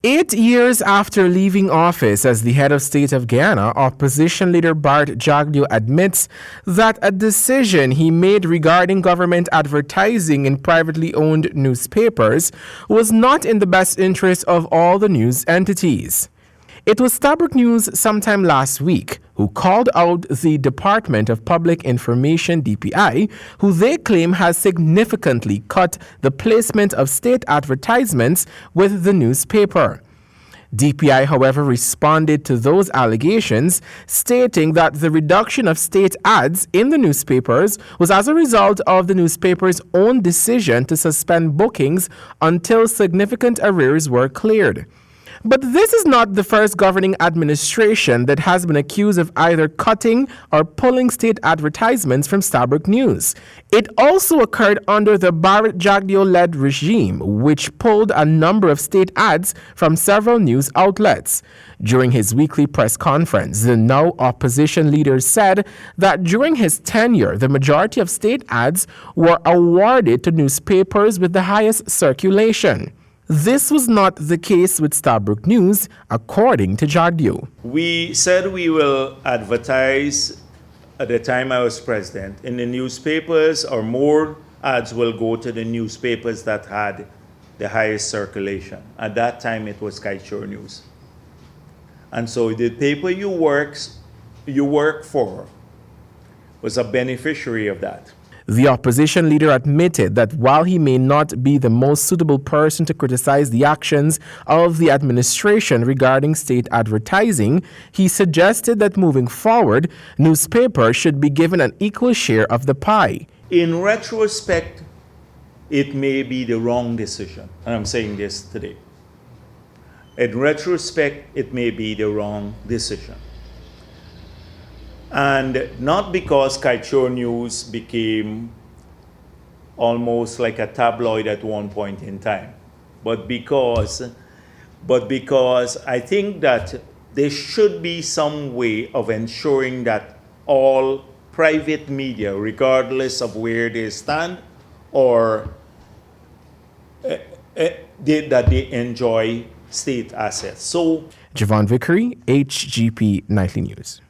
8 years after leaving office as the head of state of Guyana, opposition leader Jagdeo admits that a decision he made regarding government advertising in privately owned newspapers was not in the best interest of all the news entities. It was Stabroek News sometime last week who called out the Department of Public Information (DPI), who they claim has significantly cut the placement of state advertisements with the newspaper. DPI, however, responded to those allegations, stating that the reduction of state ads in the newspapers was as a result of the newspaper's own decision to suspend bookings until significant arrears were cleared. But this is not the first governing administration that has been accused of either cutting or pulling state advertisements from Stabroek News. It also occurred under the Jagdeo-led regime, which pulled a number of state ads from several news outlets. During his weekly press conference, the now opposition leader said that during his tenure, the majority of state ads were awarded to newspapers with the highest circulation. This was not the case with Stabroek News, according to Jagdeo. We said we will advertise at the time I was president in the newspapers, or more ads will go to the newspapers that had the highest circulation. At that time, it was Kaieteur News. And so the paper you work for was a beneficiary of that. The opposition leader admitted that while he may not be the most suitable person to criticize the actions of the administration regarding state advertising, he suggested that moving forward, newspapers should be given an equal share of the pie. In retrospect, it may be the wrong decision, and I'm saying this today. In retrospect, it may be the wrong decision. And not because Kaieteur News became almost like a tabloid at one point in time, but because I think that there should be some way of ensuring that all private media, regardless of where they stand or that they enjoy state assets. So, Javon Vickery, HGP Nightly News.